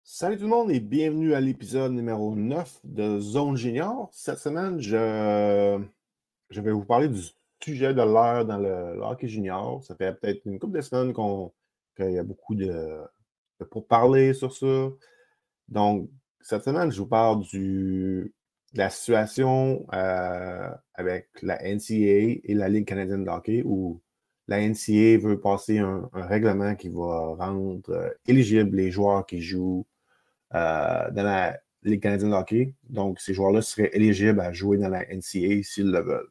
Salut tout le monde et bienvenue à l'épisode numéro 9 de Zone Junior. Cette semaine, je vais vous parler du sujet de l'heure dans le hockey junior. Ça fait peut-être une couple de semaines qu'il y a beaucoup de pourparlers sur ça. Donc, cette semaine, je vous parle de la situation avec la NCAA et la Ligue canadienne de hockey où la NCAA veut passer un règlement qui va rendre éligibles les joueurs qui jouent dans la Ligue canadienne de hockey. Donc, ces joueurs-là seraient éligibles à jouer dans la NCAA s'ils le veulent.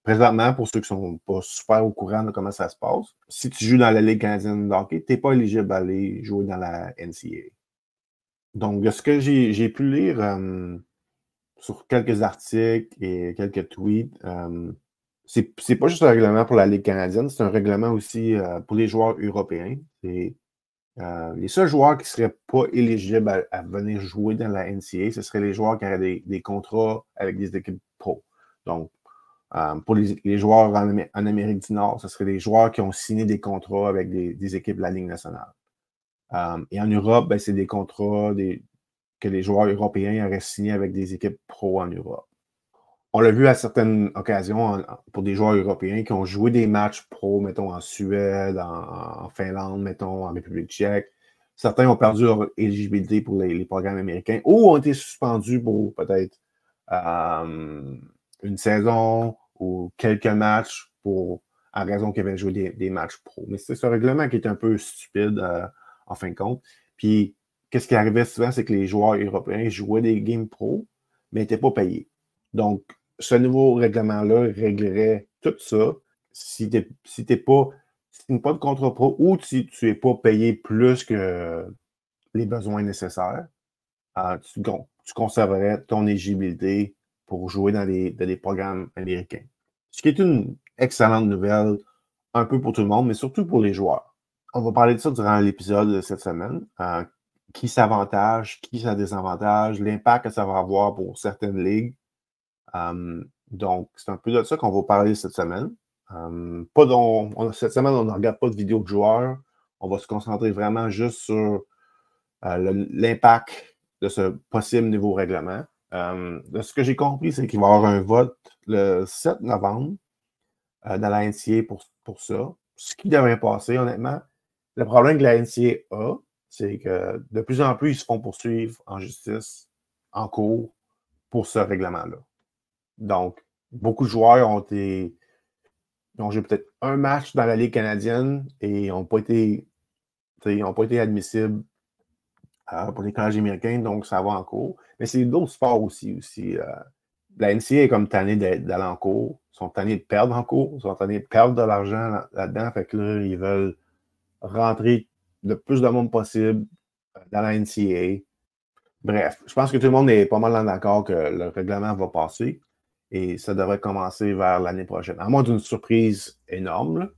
Présentement, pour ceux qui ne sont pas super au courant de comment ça se passe, si tu joues dans la Ligue canadienne de hockey, tu n'es pas éligible à aller jouer dans la NCAA. Donc, de ce que j'ai pu lire sur quelques articles et quelques tweets, c'est pas juste un règlement pour la Ligue canadienne, c'est un règlement aussi pour les joueurs européens. Les seuls joueurs qui ne seraient pas éligibles à venir jouer dans la NCAA, ce seraient les joueurs qui auraient des contrats avec des équipes pro. Donc, pour les joueurs en Amérique du Nord, ce seraient des joueurs qui ont signé des contrats avec des équipes de la Ligue nationale. Et en Europe, ben, c'est des contrats que les joueurs européens auraient signés avec des équipes pro en Europe. On l'a vu à certaines occasions pour des joueurs européens qui ont joué des matchs pro, mettons en Suède, en Finlande, mettons en République tchèque. Certains ont perdu leur éligibilité pour les programmes américains ou ont été suspendus pour peut-être une saison ou quelques matchs en raison qu'ils avaient joué des matchs pro. Mais c'est ce règlement qui est un peu stupide en fin de compte. Puis, qu'est-ce qui arrivait souvent, c'est que les joueurs européens jouaient des games pro, mais n'étaient pas payés. Donc, ce nouveau règlement-là réglerait tout ça si tu n'as pas de contrat pro ou si tu n'es pas payé plus que les besoins nécessaires, tu conserverais ton éligibilité pour jouer dans des programmes américains. Ce qui est une excellente nouvelle, un peu pour tout le monde, mais surtout pour les joueurs. On va parler de ça durant l'épisode de cette semaine. Qui s'avantage, qui ça désavantage, l'impact que ça va avoir pour certaines ligues. Donc, c'est un peu de ça qu'on va parler cette semaine. Cette semaine, on ne regarde pas de vidéos de joueurs. On va se concentrer vraiment juste sur l'impact de ce possible nouveau règlement. De ce que j'ai compris, c'est qu'il va y avoir un vote le 7 novembre dans la NCAA pour ça. Ce qui devrait passer, honnêtement. Le problème que la NCAA a, c'est que de plus en plus, ils se font poursuivre en justice, en cours, pour ce règlement-là. Donc, beaucoup de joueurs ont joué peut-être un match dans la Ligue canadienne et n'ont pas été admissibles pour les collèges américains, donc ça va en cours. Mais c'est d'autres sports aussi. La NCAA est comme tannée d'aller en cours. Ils sont tannés de perdre en cours. Ils sont tannés de perdre de l'argent là-dedans. Fait que là, ils veulent rentrer le plus de monde possible dans la NCAA. Bref, je pense que tout le monde est pas mal d'accord que le règlement va passer et ça devrait commencer vers l'année prochaine. À moins d'une surprise énorme,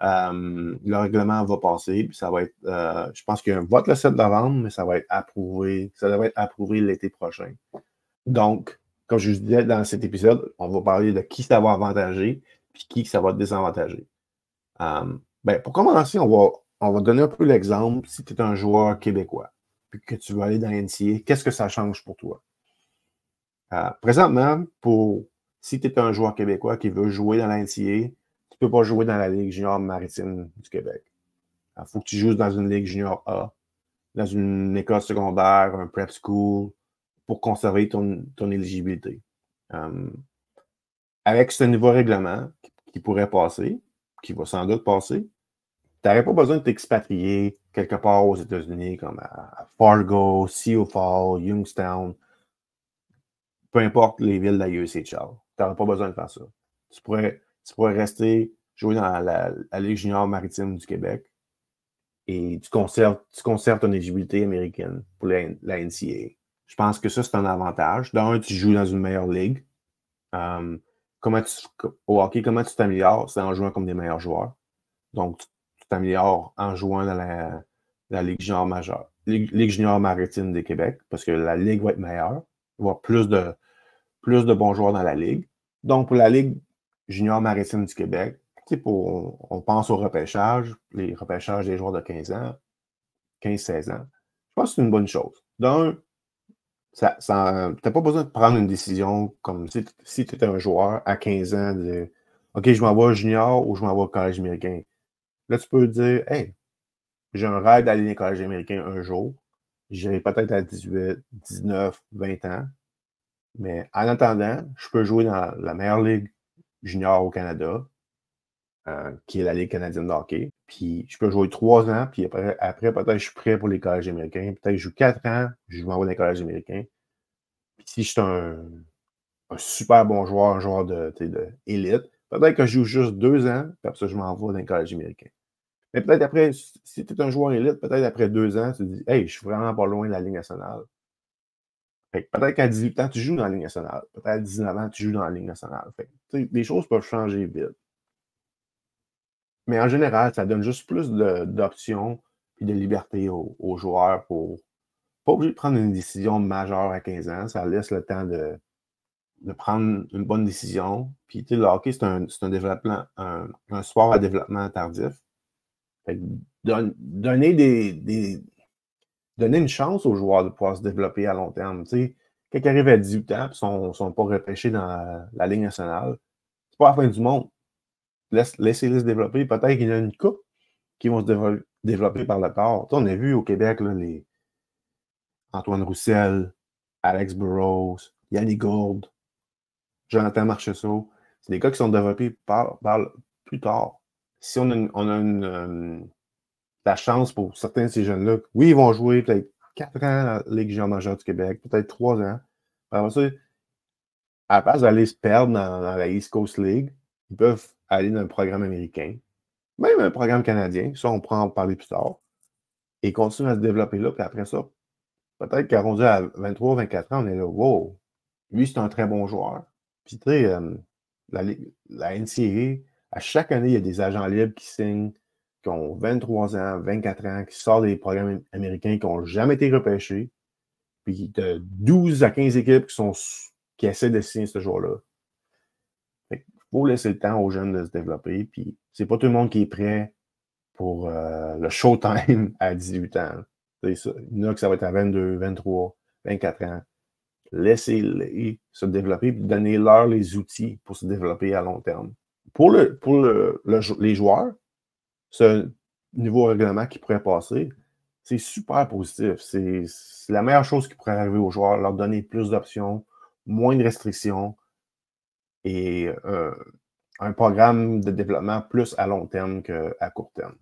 le règlement va passer, puis ça va être, je pense qu'il y a un vote le 7 novembre, mais ça va être approuvé, ça devrait être approuvé l'été prochain. Donc, comme je vous disais dans cet épisode, on va parler de qui ça va avantager, puis qui ça va désavantager. Pour commencer, on va donner un peu l'exemple si tu es un joueur québécois puis que tu veux aller dans la NCAA, qu'est-ce que ça change pour toi? Présentement, si tu es un joueur québécois qui veut jouer dans la NCAA, tu ne peux pas jouer dans la Ligue junior maritime du Québec. Il faut que tu joues dans une Ligue junior A, dans une école secondaire, un prep school, pour conserver ton éligibilité. Avec ce nouveau règlement qui pourrait passer, qui va sans doute passer, tu n'aurais pas besoin de t'expatrier quelque part aux États-Unis, comme à Fargo, Sioux Falls, Youngstown, peu importe les villes de la USHL. Tu n'auras pas besoin de faire ça. Tu pourrais rester jouer dans la Ligue junior maritime du Québec et tu conserves ton éligibilité américaine pour la NCAA. Je pense que ça, c'est un avantage. D'un, tu joues dans une meilleure ligue. Au hockey, comment tu t'améliores? C'est en jouant comme des meilleurs joueurs. Donc, tu t'améliores en jouant dans la Ligue junior majeure, Ligue junior maritime du Québec, parce que la Ligue va être meilleure. Il va y avoir plus de bons joueurs dans la Ligue. Donc, pour la Ligue junior maritime du Québec, on pense au repêchage, les repêchages des joueurs de 15 ans, 15-16 ans. Je pense que c'est une bonne chose. D'un, tu n'as pas besoin de prendre une décision comme si tu étais un joueur à 15 ans, de OK, je m'en vais junior ou je m'en vais au collège américain. Là, tu peux dire, hey, j'ai un rêve d'aller au collège américain un jour. J'irai peut-être à 18, 19, 20 ans. Mais en attendant, je peux jouer dans la meilleure ligue junior au Canada, qui est la Ligue canadienne de hockey. Puis je peux jouer 3 ans, puis après peut-être je suis prêt pour les collèges américains. Peut-être que je joue 4 ans, je m'envoie dans les collèges américains. Puis si je suis un super bon joueur, un joueur de élite, peut-être que je joue juste 2 ans, puis après ça, je m'en vais dans les collèges américains. Mais peut-être après, si tu es un joueur élite, peut-être après 2 ans, tu te dis, hey, je suis vraiment pas loin de la Ligue nationale. Peut-être qu'à 18 ans, tu joues dans la Ligue nationale. Peut-être à 19 ans, tu joues dans la Ligue nationale. Les choses peuvent changer vite. Mais en général, ça donne juste plus d'options et de liberté aux joueurs pour pas obligé de prendre une décision majeure à 15 ans. Ça laisse le temps de prendre une bonne décision. Puis, le hockey, c'est un développement, un sport à développement tardif. Fait que donner une chance aux joueurs de pouvoir se développer à long terme. Quand ils arrivent à 18 ans et ne sont pas repêchés dans la Ligue nationale, c'est pas la fin du monde. Laissez-les se développer. Peut-être qu'il y en a une coupe qui vont se développer par le tard. On a vu au Québec là, les Antoine Roussel, Alex Burrows, Yannick Gourde, Jonathan Marchessault. C'est des gars qui sont développés plus tard. Si on a la chance pour certains de ces jeunes-là, oui, ils vont jouer peut-être 4 ans dans la Ligue junior majeure du Québec, peut-être 3 ans. Après ça, à la place d'aller se perdre dans la East Coast League, ils peuvent aller dans un programme américain, même un programme canadien, ça, on pourra en parler plus tard, et continuer à se développer là, puis après ça, peut-être qu'à rendu à 23, 24 ans, on est là, wow, lui, c'est un très bon joueur. Puis, tu sais, la NCAA, à chaque année, il y a des agents libres qui signent, qui ont 23 ans, 24 ans, qui sortent des programmes américains qui n'ont jamais été repêchés, puis de 12 à 15 équipes qui essaient de signer ce joueur-là. Il faut laisser le temps aux jeunes de se développer, puis c'est pas tout le monde qui est prêt pour le showtime à 18 ans. Il y en a que ça va être à 22, 23, 24 ans. Laissez-les se développer et donnez-leur les outils pour se développer à long terme. Pour les joueurs, ce nouveau règlement qui pourrait passer, c'est super positif. C'est la meilleure chose qui pourrait arriver aux joueurs, leur donner plus d'options, moins de restrictions et un programme de développement plus à long terme qu'à court terme.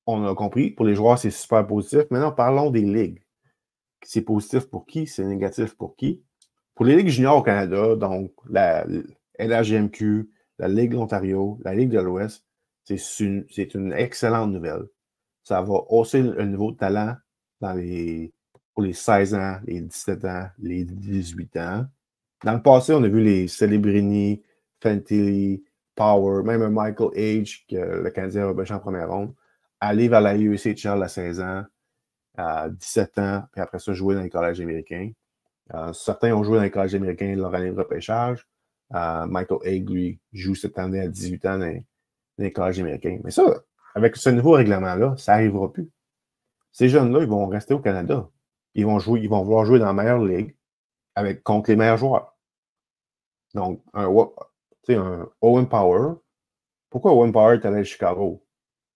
On a compris, pour les joueurs, c'est super positif. Maintenant, parlons des ligues. C'est positif pour qui? C'est négatif pour qui? Pour les ligues juniors au Canada, donc la LHGMQ, la Ligue de l'Ontario, la Ligue de l'Ouest, c'est une excellente nouvelle. Ça va hausser le niveau de talent pour les 16 ans, les 17 ans, les 18 ans. Dans le passé, on a vu les Celebrini, Fantilli, Power, même un Michael H, que le Canadien a repêché en première ronde, aller vers la USHL à 16 ans, à 17 ans, puis après ça, jouer dans les collèges américains. Certains ont joué dans les collèges américains de leur année de repêchage. Michael Haig, lui, joue cette année à 18 ans dans les collèges américains. Mais ça, avec ce nouveau règlement-là, ça n'arrivera plus. Ces jeunes-là, ils vont rester au Canada. Ils vont vouloir jouer dans la meilleure ligue contre les meilleurs joueurs. Donc, un Owen Power. Pourquoi Owen Power est allé à Chicago?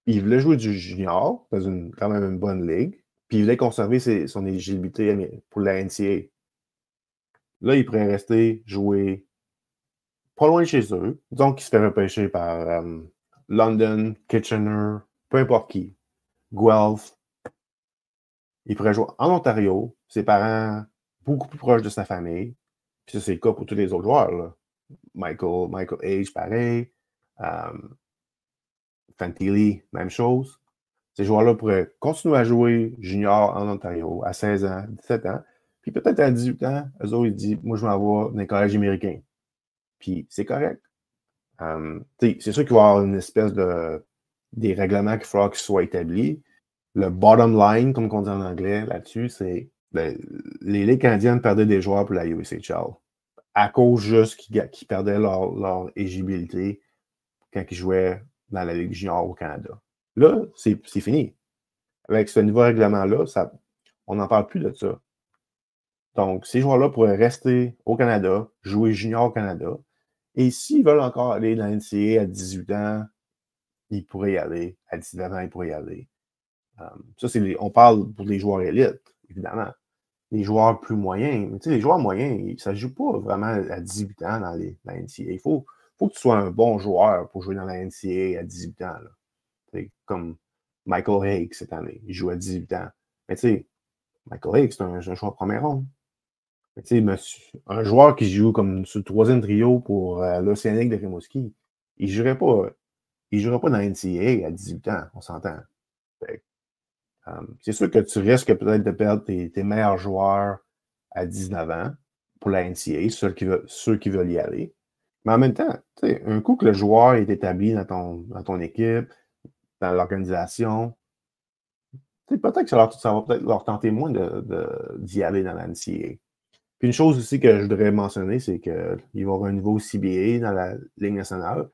Il voulait jouer du junior dans quand même une bonne ligue, puis il voulait conserver son éligibilité pour la NCAA. Là, il pourrait rester jouer pas loin de chez eux. Donc, il se fait repêcher par London, Kitchener, peu importe qui. Guelph. Il pourrait jouer en Ontario, ses parents beaucoup plus proches de sa famille. Puis ça, c'est le cas pour tous les autres joueurs. Là. Michael H, pareil. Fantilli, même chose. Ces joueurs-là pourraient continuer à jouer junior en Ontario à 16 ans, 17 ans. Puis peut-être à 18 ans, eux autres, ils disent, moi, je m'en vais dans les collèges américains. Puis c'est correct. C'est sûr qu'il va y avoir une espèce des règlements qu'il faudra qu'ils soient établis. Le bottom line, comme on dit en anglais là-dessus, c'est les Ligues canadiennes perdaient des joueurs pour la USHL à cause juste qu'ils perdaient leur éligibilité quand ils jouaient dans la Ligue junior au Canada. Là, c'est fini. Avec ce nouveau règlement-là, On n'en parle plus de ça. Donc, ces joueurs-là pourraient rester au Canada, jouer junior au Canada. Et s'ils veulent encore aller dans l'NCAA à 18 ans, ils pourraient y aller. À 19 ans, ils pourraient y aller. Ça, on parle pour les joueurs élites, évidemment. Les joueurs plus moyens, mais tu sais, les joueurs moyens, ça ne joue pas vraiment à 18 ans dans la NCAA. Il faut que tu sois un bon joueur pour jouer dans la NCAA à 18 ans. Là. Comme Michael Hague cette année, il joue à 18 ans. Mais tu sais, Michael Hague, c'est un joueur de première ronde. Mais tu sais, un joueur qui joue comme sur le troisième trio pour l'Océanique de Rimouski, il ne jouerait pas dans la NCAA à 18 ans, on s'entend. C'est sûr que tu risques peut-être de perdre tes meilleurs joueurs à 19 ans pour la NCAA, ceux qui veulent y aller. Mais en même temps, un coup que le joueur est établi dans ton équipe, dans l'organisation, peut-être que ça va peut-être leur tenter moins d'y aller dans la NCAA. Puis une chose aussi que je voudrais mentionner, c'est qu'il va y avoir un niveau CBA dans la Ligue nationale.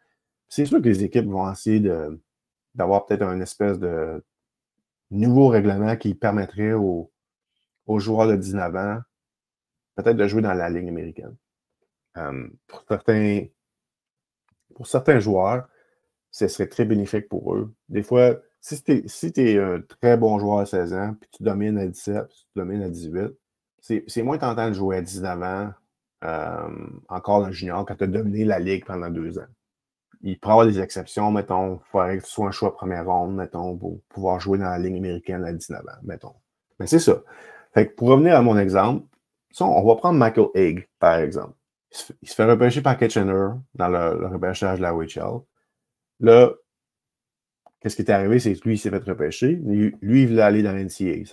C'est sûr que les équipes vont essayer d'avoir peut-être une espèce de nouveau règlement qui permettrait aux joueurs de 19 ans peut-être de jouer dans la Ligue américaine. Pour certains joueurs, ce serait très bénéfique pour eux. Des fois, si tu es un très bon joueur à 16 ans, puis tu domines à 17, puis tu domines à 18, c'est moins tentant de jouer à 19 ans, encore dans le junior, quand tu as dominé la Ligue pendant 2 ans. Il pourrait y avoir des exceptions, mettons, il faudrait que tu sois un choix de première ronde, mettons, pour pouvoir jouer dans la Ligue américaine à 19 ans, mettons. Mais c'est ça. Fait que pour revenir à mon exemple, on va prendre Michael Hague, par exemple. Il se fait repêcher par Kitchener dans le repêchage de la OHL. Là, qu'est-ce qui est arrivé? C'est que lui, il s'est fait repêcher. Lui, il voulait aller dans l'NCAA.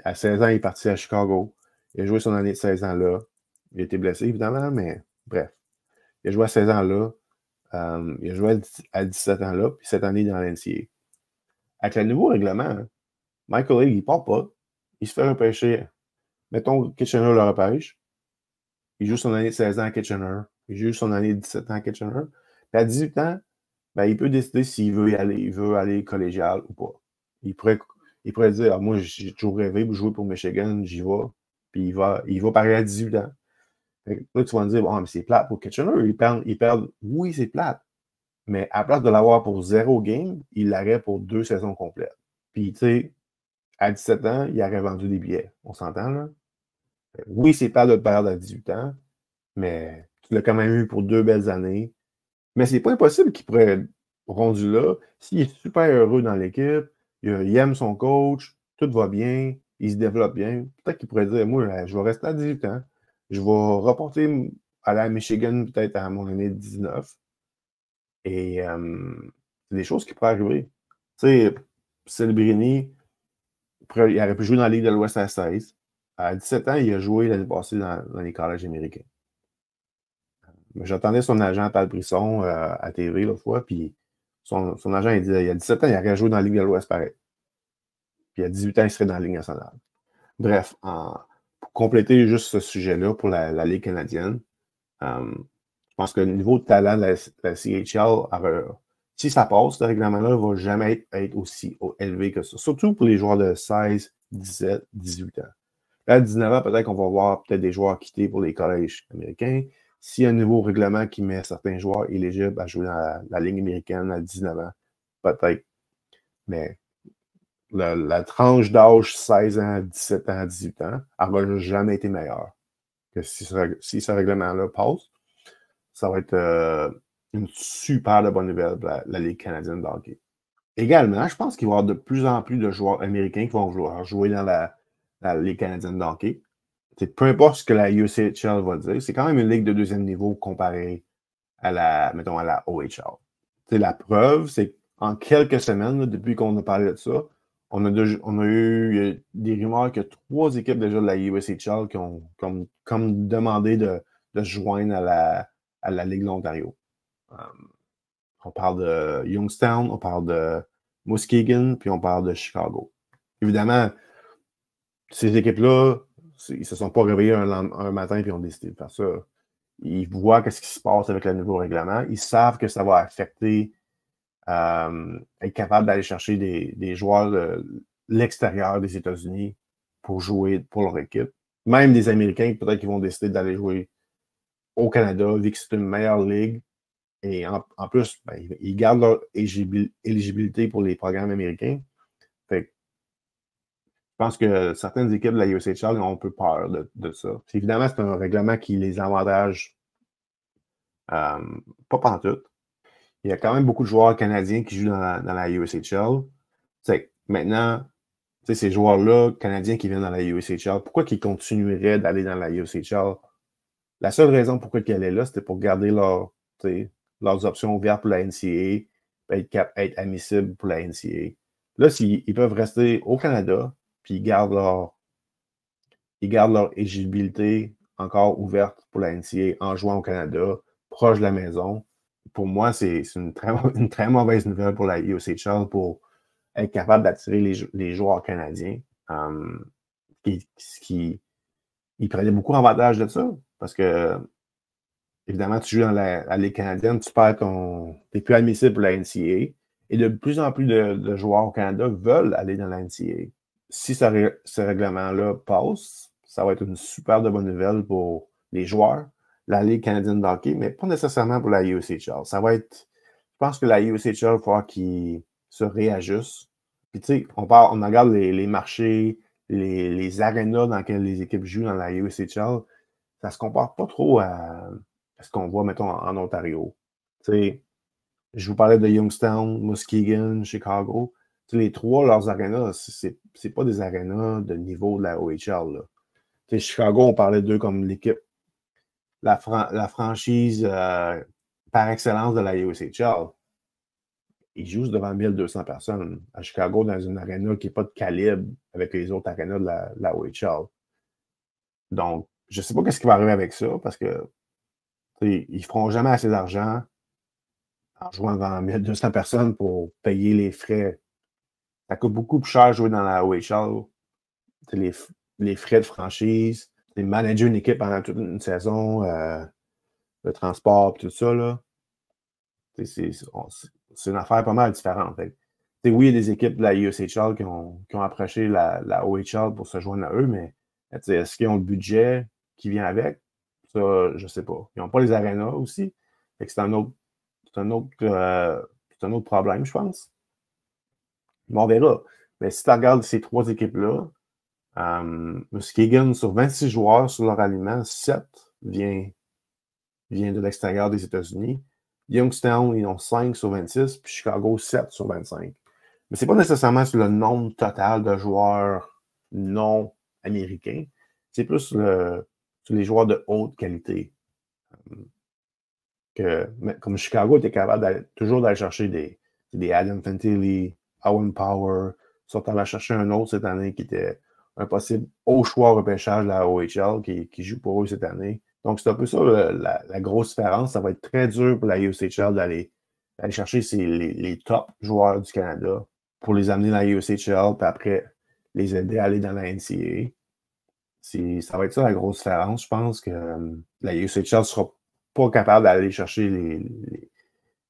À 16 ans, il est parti à Chicago. Il a joué son année de 16 ans là. Il a été blessé, évidemment, mais bref. Il a joué à 16 ans là. Il a joué à 17 ans là, puis cette année dans l'NCAA. Avec le nouveau règlement, Michael Hague, il ne part pas. Il se fait repêcher. Mettons, Kitchener le repêche. Il joue son année de 16 ans à Kitchener. Il joue son année de 17 ans à Kitchener. Puis à 18 ans, ben, il peut décider s'il veut y aller. Il veut aller collégial ou pas. Il pourrait dire, moi, j'ai toujours rêvé de jouer pour Michigan, j'y vais. Puis il va pareil à 18 ans. Là, tu vas me dire, bon, mais c'est plate pour Kitchener. Ils perdent. Oui, c'est plate. Mais à place de l'avoir pour 0 game, il l'aurait pour 2 saisons complètes. Puis, tu sais, à 17 ans, il aurait vendu des billets. On s'entend, là? Oui, c'est plate de le perdre à 18 ans, mais tu l'as quand même eu pour 2 belles années. Mais c'est pas impossible qu'il pourrait être rendu là. S'il est super heureux dans l'équipe, il aime son coach, tout va bien, il se développe bien, peut-être qu'il pourrait dire, moi, je vais rester à 18 ans, je vais reporter à la Michigan peut-être à mon année de 19. Et c'est des choses qui pourraient arriver. Tu sais, Celebrini, il aurait pu jouer dans la Ligue de l'Ouest à 16. À 17 ans, il a joué l'année passée dans les collèges américains. J'entendais son agent, Pat Brisson, à TV l'autre fois, puis son agent, il disait, il y a 17 ans, il aurait joué dans la Ligue de l'Ouest pareil. Puis à 18 ans, il serait dans la Ligue nationale. Bref, pour compléter juste ce sujet-là pour la Ligue canadienne, je pense que le niveau de talent de la CHL, si ça passe, ce règlement-là ne va jamais être aussi élevé que ça. Surtout pour les joueurs de 16, 17, 18 ans. Là, à 19 ans, peut-être qu'on va voir peut-être des joueurs quitter pour les collèges américains. S'il y a un nouveau règlement qui met certains joueurs éligibles à jouer dans la Ligue américaine à 19 ans, peut-être. Mais la tranche d'âge 16 ans, 17 ans, 18 ans, elle n'a jamais été meilleure que si ce règlement-là passe. Ça va être une super bonne nouvelle pour la Ligue canadienne de hockey. Également, je pense qu'il va y avoir de plus en plus de joueurs américains qui vont vouloir jouer dans la Ligue canadienne de hockey. Peu importe ce que la UCHL va dire, c'est quand même une ligue de deuxième niveau comparée mettons, à la OHL. La preuve, c'est qu'en quelques semaines, là, depuis qu'on a parlé de ça, on a eu des rumeurs qu'il y a 3 équipes déjà de la USHL qui ont comme demandé de se joindre à la Ligue de l'Ontario. On parle de Youngstown, on parle de Muskegon, puis on parle de Chicago. Évidemment, ces équipes-là, ils ne se sont pas réveillés un matin et ont décidé de faire ça. Ils voient ce qui se passe avec le nouveau règlement. Ils savent que ça va affecter être capable d'aller chercher des joueurs de l'extérieur des États-Unis pour jouer pour leur équipe. Même des Américains, peut-être qu'ils vont décider d'aller jouer au Canada, vu que c'est une meilleure ligue. Et en plus, ben, ils gardent leur éligibilité pour les programmes américains. Fait que je pense que certaines équipes de la USHL ont un peu peur de ça. Évidemment, c'est un règlement qui les avantage pas pantoute. Il y a quand même beaucoup de joueurs canadiens qui jouent dans la USHL. Maintenant, ces joueurs-là, canadiens qui viennent dans la USHL, pourquoi ils continueraient d'aller dans la USHL? La seule raison pourquoi ils allaient là, c'était pour garder leurs options ouvertes pour la NCAA, être admissibles pour la NCAA. Là, ils peuvent rester au Canada, puis ils gardent leur éligibilité encore ouverte pour la NCAA en jouant au Canada, proche de la maison. Pour moi, c'est une très mauvaise nouvelle pour la USHL pour être capable d'attirer les joueurs canadiens. Ils prenaient beaucoup avantage de ça parce que, évidemment, tu joues dans la Ligue canadienne, tu n'es plus admissible pour la NCAA. Et de plus en plus de joueurs au Canada veulent aller dans la NCAA. Si ce règlement-là passe, ça va être une super de bonne nouvelle pour les joueurs, la Ligue canadienne de hockey, mais pas nécessairement pour la USHL. Ça va être, je pense que la USHL, il va falloir qu'ils se réajustent. Puis tu sais, on regarde les marchés, les arénas dans lesquels les équipes jouent dans la USHL, ça ne se compare pas trop à ce qu'on voit, mettons, en Ontario. Tu sais, je vous parlais de Youngstown, Muskegon, Chicago. Tu sais, les trois, leurs arénas, c'est pas des arénas de niveau de la OHL. Là. Tu sais, Chicago, on parlait d'eux comme l'équipe, la franchise par excellence de la USHL. Ils jouent devant 1200 personnes à Chicago dans une aréna qui n'est pas de calibre avec les autres arénas de la OHL. Donc, je ne sais pas ce qui va arriver avec ça parce que ils ne feront jamais assez d'argent en jouant devant 1200 personnes pour payer les frais. Ça coûte beaucoup plus cher jouer dans la OHL. Les frais de franchise, manager une équipe pendant toute une saison, le transport, tout ça, là. C'est une affaire pas mal différente. Oui, il y a des équipes de la USHL qui ont approché la OHL pour se joindre à eux, mais est-ce qu'ils ont le budget qui vient avec? Ça, je ne sais pas. Ils n'ont pas les arénas aussi. C'est un autre problème, je pense. Mais on verra. Mais si tu regardes ces trois équipes-là, Muskegon, sur 26 joueurs sur leur aliment, 7 vient de l'extérieur des États-Unis. Youngstown, ils ont 5 sur 26, puis Chicago, 7 sur 25. Mais ce n'est pas nécessairement sur le nombre total de joueurs non américains. C'est plus sur les joueurs de haute qualité. Comme Chicago était capable toujours d'aller chercher des Adam Fantilli, Owen Power, sont allés chercher un autre cette année qui était un possible haut choix repêchage de la OHL qui joue pour eux cette année. Donc, c'est un peu ça la grosse différence. Ça va être très dur pour la USHL d'aller chercher les top joueurs du Canada pour les amener dans la USHL, puis après les aider à aller dans la NCAA. Ça va être ça la grosse différence. Je pense que la USHL ne sera pas capable d'aller chercher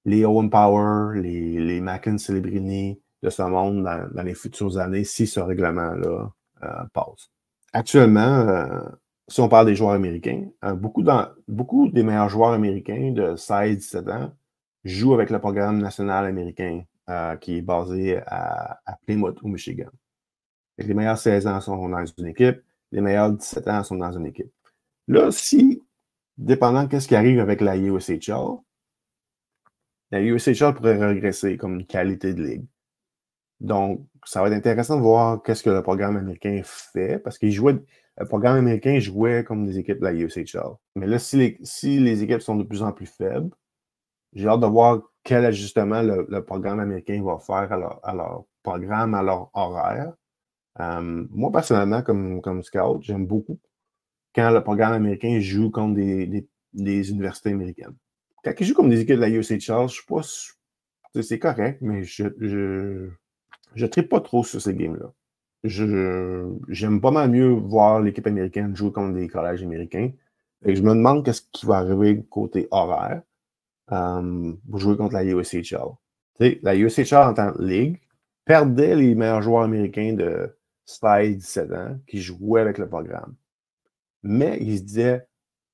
les Owen Power, les Mackin Celebrini de ce monde dans les futures années si ce règlement-là passe. Actuellement, si on parle des joueurs américains, beaucoup des meilleurs joueurs américains de 16-17 ans jouent avec le programme national américain qui est basé à Plymouth, au Michigan. Les meilleurs 16 ans sont dans une équipe, les meilleurs 17 ans sont dans une équipe. Là, dépendant de ce qui arrive avec la USHL pourrait régresser comme une qualité de ligue. Donc, ça va être intéressant de voir qu'est-ce que le programme américain fait, parce que le programme américain jouait comme des équipes de la USHL. Mais là, si les équipes sont de plus en plus faibles, j'ai hâte de voir quel ajustement le programme américain va faire à leur programme, à leur horaire. Moi, personnellement, comme scout, j'aime beaucoup quand le programme américain joue contre des universités américaines. Quand ils jouent comme des équipes de la USHL, je ne suis pas... C'est correct, mais je ne tripe pas trop sur ces games-là. J'aime pas mal mieux voir l'équipe américaine jouer contre des collèges américains. Et je me demande qu'est-ce qui va arriver côté horaire pour jouer contre la USHL. La USHL en tant que ligue perdait les meilleurs joueurs américains de 16, 17 ans qui jouaient avec le programme. Mais ils se disaient,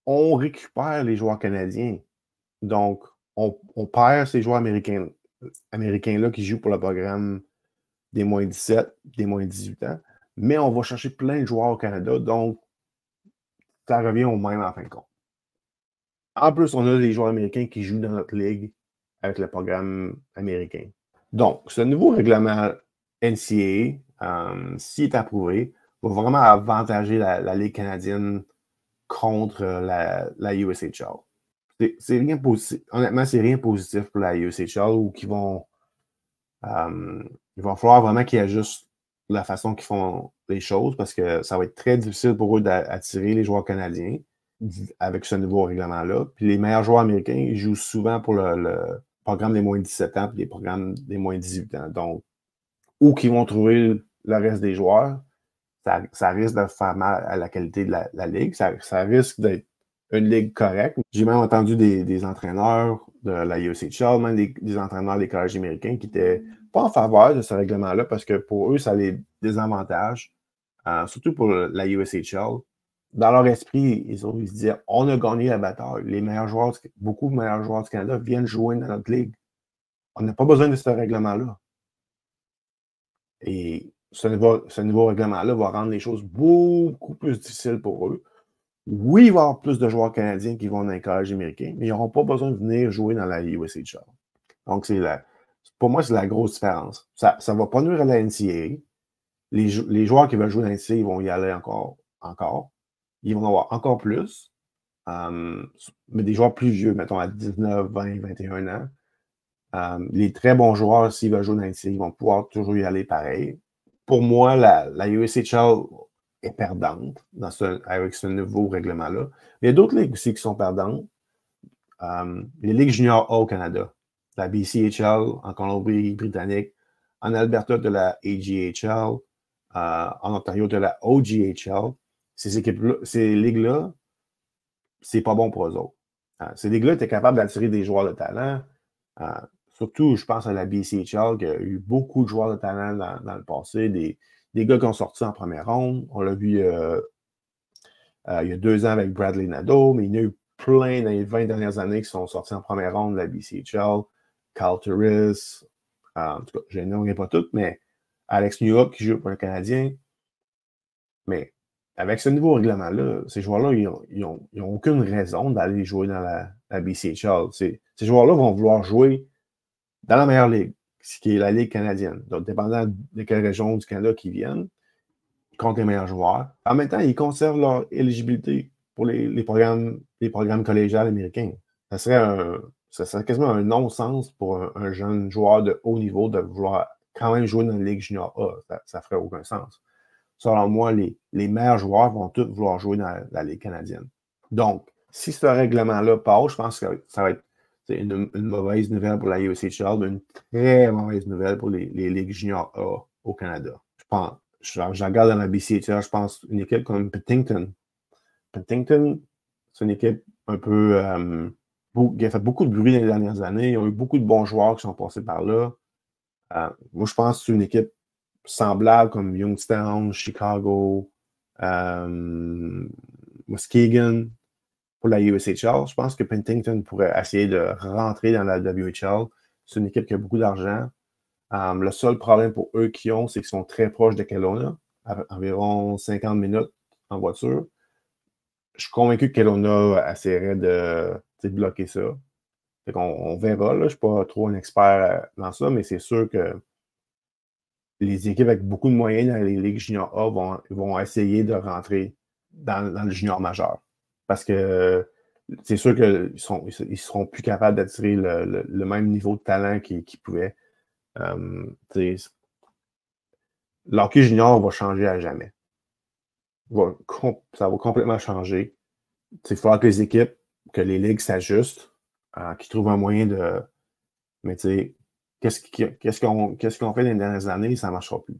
on récupère les joueurs canadiens. Donc, on perd ces joueurs américains-là qui jouent pour le programme des moins 17, des moins 18 ans, mais on va chercher plein de joueurs au Canada, donc ça revient au même en fin de compte. En plus, on a des joueurs américains qui jouent dans notre ligue avec le programme américain. Donc, ce nouveau règlement NCAA, s'il est approuvé, va vraiment avantager la Ligue canadienne contre la USHL. C'est rien positif. Honnêtement, c'est rien positif pour la USHL ou il va falloir vraiment qu'ils ajustent la façon qu'ils font les choses parce que ça va être très difficile pour eux d'attirer les joueurs canadiens avec ce nouveau règlement-là. Puis les meilleurs joueurs américains, ils jouent souvent pour le programme des moins 17 ans et les programmes des moins 18 ans. Donc, où qu'ils vont trouver le reste des joueurs, ça risque de faire mal à la qualité de la ligue. Ça risque d'être une ligue correcte. J'ai même entendu des entraîneurs de la USHL, même des entraîneurs des collèges américains qui n'étaient pas en faveur de ce règlement-là parce que pour eux, ça les désavantage, surtout pour la USHL. Dans leur esprit, ils se disaient on a gagné la bataille. Beaucoup de meilleurs joueurs du Canada viennent jouer dans notre ligue. On n'a pas besoin de ce règlement-là. Et ce nouveau règlement-là va rendre les choses beaucoup plus difficiles pour eux. Oui, il va y avoir plus de joueurs canadiens qui vont dans les collèges américains, mais ils n'auront pas besoin de venir jouer dans la USHL. Donc, pour moi, c'est la grosse différence. Ça ne va pas nuire à la NCAA. Les joueurs qui veulent jouer dans la NCAA, ils vont y aller encore. Ils vont en avoir encore plus. Mais des joueurs plus vieux, mettons à 19, 20, 21 ans. Les très bons joueurs, s'ils veulent jouer dans la NCAA, ils vont pouvoir toujours y aller pareil. Pour moi, la USHL est perdante avec ce nouveau règlement-là. Il y a d'autres ligues aussi qui sont perdantes. Les ligues juniors A au Canada, la BCHL en Colombie-Britannique, en Alberta de la AGHL, en Ontario de la OGHL. Ces ligues-là, c'est pas bon pour eux autres. Ces ligues-là étaient capables d'attirer des joueurs de talent. Surtout, je pense à la BCHL, qui a eu beaucoup de joueurs de talent dans le passé, des gars qui ont sorti en première ronde. On l'a vu il y a 2 ans avec Bradley Nadeau, mais il y en a eu plein dans les 20 dernières années qui sont sortis en première ronde de la BCHL. Carl Turris, en tout cas, je ne nommerai pas toutes, mais Alex Newhook qui joue pour le Canadien. Mais avec ce nouveau règlement-là, ces joueurs-là, ils n'ont aucune raison d'aller jouer dans la BCHL. Ces joueurs-là vont vouloir jouer dans la meilleure ligue, ce qui est la Ligue canadienne. Donc, dépendant de quelle région du Canada qu'ils viennent, contre les meilleurs joueurs. En même temps, ils conservent leur éligibilité pour les programmes collégiales américains. Ça serait quasiment un non-sens pour un jeune joueur de haut niveau de vouloir quand même jouer dans la Ligue junior A. Ça ferait aucun sens. Selon moi, les meilleurs joueurs vont tous vouloir jouer dans la Ligue canadienne. Donc, si ce règlement-là passe, je pense que ça va être une mauvaise nouvelle pour la USHL, mais une très mauvaise nouvelle pour les ligues junior A au Canada. Je regarde dans la BCHL, je pense, une équipe comme Penticton. Penticton, c'est une équipe un peu qui a fait beaucoup de bruit dans les dernières années. Ils ont eu beaucoup de bons joueurs qui sont passés par là. Moi, je pense que c'est une équipe semblable comme Youngstown, Chicago, Muskegon pour la USHL. Je pense que Penticton pourrait essayer de rentrer dans la WHL. C'est une équipe qui a beaucoup d'argent. Le seul problème pour eux qu'ils ont, c'est qu'ils sont très proches de Kelowna, environ 50 minutes en voiture. Je suis convaincu que Kelowna essaierait de bloquer ça. On verra. Là, je ne suis pas trop un expert dans ça, mais c'est sûr que les équipes avec beaucoup de moyens dans les ligues junior A vont essayer de rentrer dans le junior majeur. Parce que c'est sûr qu'ils ne seront plus capables d'attirer le même niveau de talent qu'ils pouvaient. L'hockey junior va changer à jamais. Ça va complètement changer. Il faudra que les équipes, que les ligues s'ajustent, qu'ils trouvent un moyen de. Mais tu sais, qu'est-ce qu'on fait dans les dernières années, ça ne marchera plus.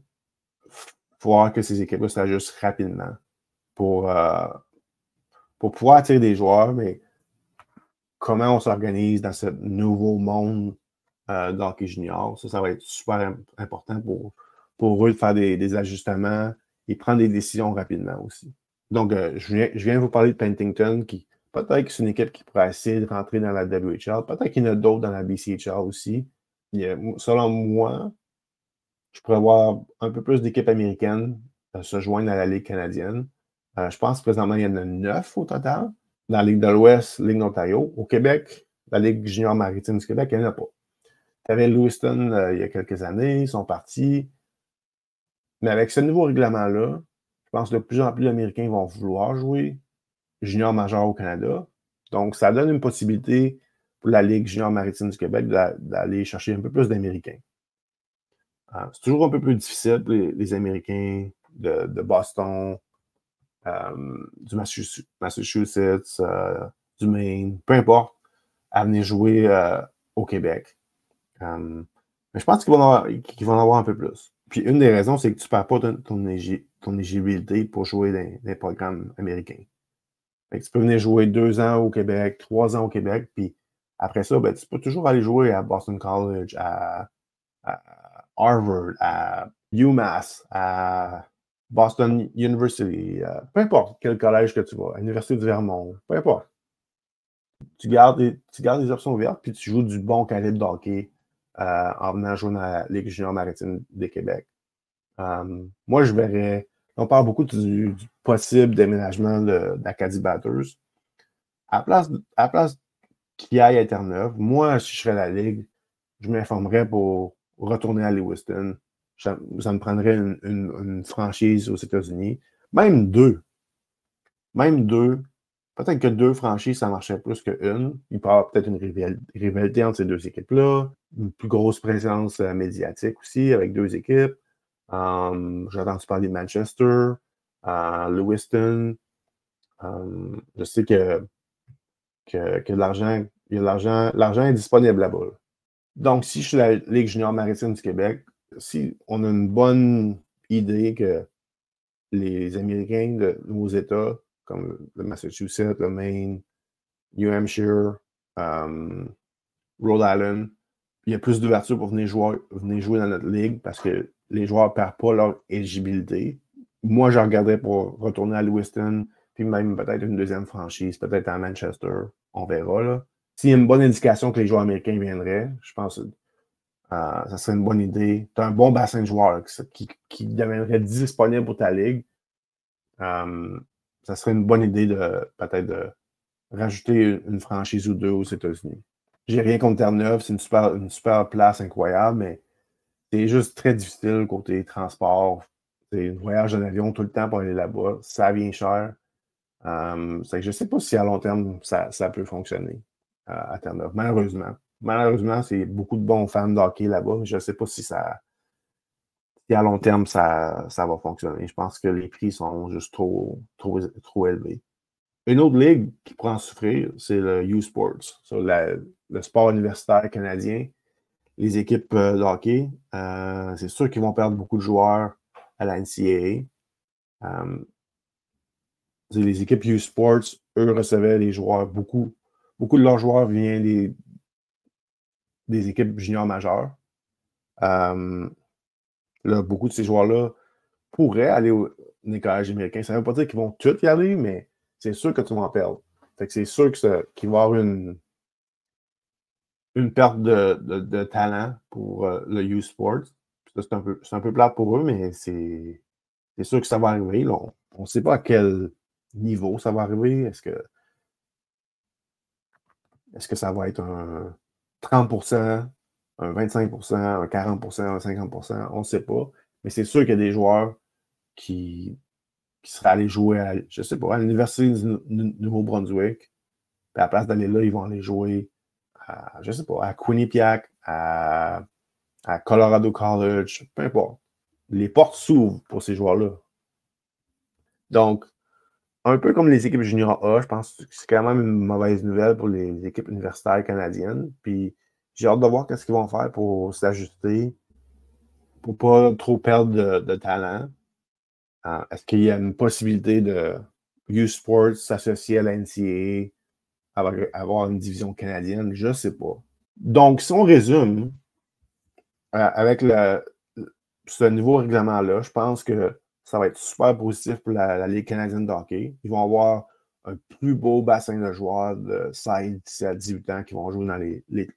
Il faudra que ces équipes-là s'ajustent rapidement pour pouvoir attirer des joueurs, mais comment on s'organise dans ce nouveau monde d'hockey junior, ça va être super important pour eux de faire des ajustements il prend des décisions rapidement aussi. Donc, je viens de vous parler de Penticton, qui peut-être que c'est une équipe qui pourrait essayer de rentrer dans la WHL. Peut-être qu'il y en a d'autres dans la BCHL aussi. Selon moi, je pourrais voir un peu plus d'équipes américaines se joindre à la Ligue canadienne. Je pense que présentement, il y en a 9 au total. Dans la Ligue de l'Ouest, Ligue d'Ontario. Au Québec, la Ligue junior maritime du Québec, il n'y en a pas. Tu avais Lewiston il y a quelques années, ils sont partis. Mais avec ce nouveau règlement-là, je pense que de plus en plus d'Américains vont vouloir jouer junior majeur au Canada. Donc, ça donne une possibilité pour la Ligue junior maritime du Québec d'aller chercher un peu plus d'Américains. C'est toujours un peu plus difficile pour les Américains de Boston, du Massachusetts, du Maine, peu importe, à venir jouer au Québec. Mais je pense qu'ils vont en avoir un peu plus. Puis une des raisons, c'est que tu ne perds pas ton éligibilité pour jouer dans les programmes américains. Fait que tu peux venir jouer 2 ans au Québec, 3 ans au Québec, puis après ça, ben, tu peux toujours aller jouer à Boston College, à Harvard, à UMass, à Boston University, peu importe quel collège que tu vas, à l'Université du Vermont, peu importe. Tu gardes les options ouvertes, puis tu joues du bon calibre de hockey en venant jouer dans la Ligue junior maritime de Québec. Moi, je verrais, on parle beaucoup du possible déménagement d'Acadie Batters. À la place qu'il aille à Terre-Neuve, moi, si je serais la Ligue, je m'informerais pour retourner à Lewiston. Ça me prendrait une franchise aux États-Unis. Même deux. Même deux. Peut-être que 2 franchises, ça marchait plus qu'une. Il peut y avoir peut-être une rivalité entre ces 2 équipes-là. Une plus grosse présence médiatique aussi avec 2 équipes. J'ai entendu parler de Manchester, Lewiston. Je sais que l'argent est disponible là-bas. Là. Donc, si je suis la Ligue junior maritime du Québec, si on a une bonne idée que les Américains de nos États, comme le Massachusetts, le Maine, New Hampshire, Rhode Island, il y a plus d'ouverture pour venir jouer dans notre ligue parce que les joueurs ne perdent pas leur éligibilité. Moi, je regarderais pour retourner à Lewiston, puis même peut-être une deuxième franchise, peut-être à Manchester. On verra. Là. S'il y a une bonne indication que les joueurs américains viendraient, je pense que ça serait une bonne idée. Tu as un bon bassin de joueurs qui deviendrait disponible pour ta ligue. Ça serait une bonne idée peut-être de rajouter une franchise ou 2 aux États-Unis. J'ai rien contre Terre-Neuve, c'est une super place incroyable, mais c'est juste très difficile côté transport. C'est un voyage en avion tout le temps pour aller là-bas. Ça vient cher. Je ne sais pas si à long terme, ça peut fonctionner à Terre-Neuve, malheureusement. Malheureusement, c'est beaucoup de bons fans de hockey là-bas, mais je ne sais pas si à long terme, ça va fonctionner. Je pense que les prix sont juste trop élevés. Une autre ligue qui pourrait en souffrir, c'est le U-Sports, le sport universitaire canadien. Les équipes de hockey, c'est sûr qu'ils vont perdre beaucoup de joueurs à la NCAA. Les équipes U-Sports, eux, recevaient les joueurs, beaucoup de leurs joueurs viennent des équipes juniors majeures. Là, beaucoup de ces joueurs-là pourraient aller dans les collèges américains. Ça ne veut pas dire qu'ils vont tous y aller, mais c'est sûr que tu vas en perdre. Fait que c'est sûr qu'il va y avoir une perte de talent pour le U-Sports. C'est un peu plate pour eux, mais c'est sûr que ça va arriver. Là, on ne sait pas à quel niveau ça va arriver. Est-ce que ça va être un 30%, un 25%, un 40%, un 50%? On ne sait pas. Mais c'est sûr qu'il y a des joueurs qui seraient allés jouer je ne sais pas, à l'Université du Nouveau-Brunswick. Puis à la place d'aller là, ils vont aller jouer je ne sais pas, à Quinnipiac, à Colorado College, peu importe. Les portes s'ouvrent pour ces joueurs-là. Donc, un peu comme les équipes junior A, je pense que c'est quand même une mauvaise nouvelle pour les équipes universitaires canadiennes. Puis j'ai hâte de voir qu'est-ce qu'ils vont faire pour s'ajuster, pour ne pas trop perdre de talent. Est-ce qu'il y a une possibilité de U-Sports s'associer à la NCAA, avoir une division canadienne? Je ne sais pas. Donc, si on résume, avec ce nouveau règlement-là, je pense que Ça va être super positif pour la Ligue canadienne de hockey. Ils vont avoir un plus beau bassin de joueurs de 16, 17, 18 ans qui vont jouer dans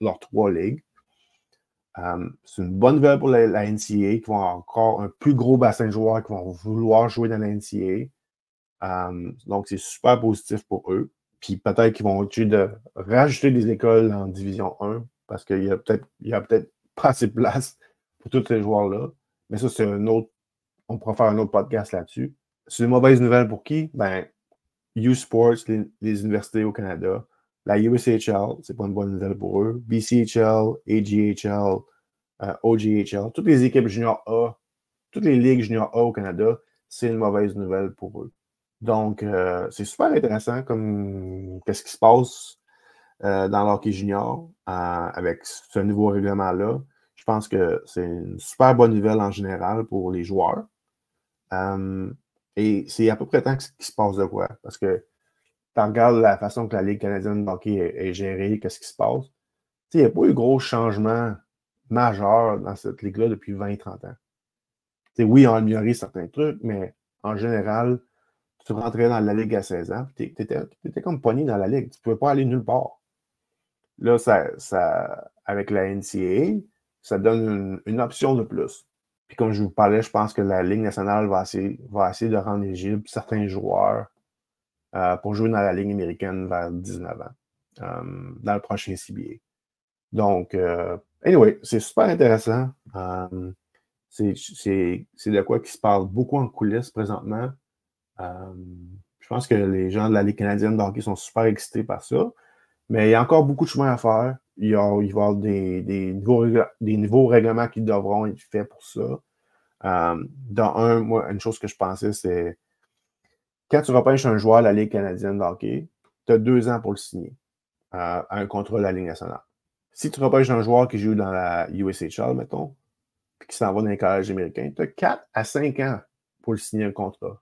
leurs 3 ligues. C'est une bonne nouvelle pour la NCAA qui vont avoir encore un plus gros bassin de joueurs qui vont vouloir jouer dans la NCAA. Donc, c'est super positif pour eux. Puis peut-être qu'ils vont essayer de rajouter des écoles en Division 1 parce qu'il y a peut-être pas assez de place pour tous ces joueurs-là. Mais ça, c'est un autre. On pourra faire un autre podcast là-dessus. C'est une mauvaise nouvelle pour qui? Ben, U-Sports, les universités au Canada. La USHL, c'est pas une bonne nouvelle pour eux. BCHL, AGHL, OGHL, toutes les équipes junior A, toutes les ligues junior A au Canada, c'est une mauvaise nouvelle pour eux. Donc, c'est super intéressant comme qu'est-ce qui se passe dans l'hockey junior avec ce nouveau règlement-là. Je pense que c'est une super bonne nouvelle en général pour les joueurs. Et c'est à peu près temps qu'il se passe de quoi. Parce que tu regardes la façon que la Ligue canadienne de hockey est gérée, qu'est-ce qui se passe. Il n'y a pas eu de gros changements majeurs dans cette ligue-là depuis 20-30 ans. Oui, ils ont amélioré certains trucs, mais en général, tu rentrais dans la Ligue à 16 ans, tu étais comme pogné dans la Ligue. Tu ne pouvais pas aller nulle part. Là, avec la NCAA, ça donne une option de plus. Puis comme je vous parlais, je pense que la Ligue nationale va essayer de rendre éligible certains joueurs pour jouer dans la Ligue américaine vers 19 ans, dans le prochain CBA. Donc, anyway, c'est super intéressant. C'est de quoi qui se parle beaucoup en coulisses présentement. Je pense que les gens de la Ligue canadienne de hockey sont super excités par ça. Mais il y a encore beaucoup de chemin à faire. Il va y avoir des nouveaux règlements qui devront être faits pour ça. Moi, une chose que je pensais, c'est quand tu repêches un joueur de la Ligue canadienne de hockey, tu as 2 ans pour le signer à un contrat de la Ligue nationale. Si tu repêches un joueur qui joue dans la USHL, mettons, puis qui s'en va dans les collèges américains, tu as 4 à 5 ans pour le signer un contrat.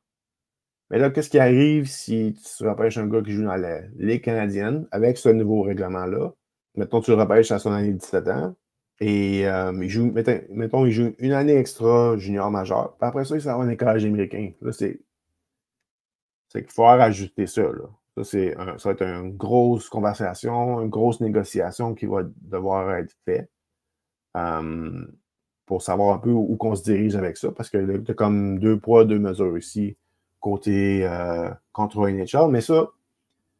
Mais là, qu'est-ce qui arrive si tu repêches un gars qui joue dans la Ligue canadienne avec ce nouveau règlement-là? Mettons, tu le repêches à son année de 17 ans et mettons, il joue une année extra junior majeur. Puis après ça, il s'en va dans les collèges américains. Là, c'est qu'il faut rajouter ça. Là. Ça va être une grosse conversation, une grosse négociation qui va devoir être faite pour savoir un peu où qu'on se dirige avec ça. Parce que tu as comme 2 poids, 2 mesures ici côté contre NHL. Mais ça,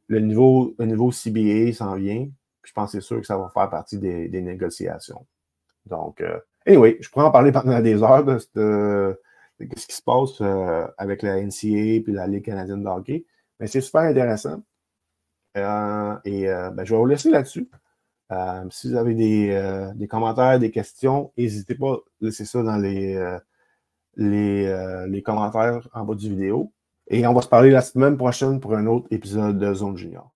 le niveau CBA s'en vient. Puis je pense que c'est sûr que ça va faire partie des négociations. Donc, anyway, je pourrais en parler pendant des heures de ce qui se passe avec la NCAA et la Ligue canadienne de hockey. Mais c'est super intéressant. Ben, je vais vous laisser là-dessus. Si vous avez des commentaires, des questions, n'hésitez pas à laisser ça dans les commentaires en bas du vidéo. Et on va se parler la semaine prochaine pour un autre épisode de Zone Junior.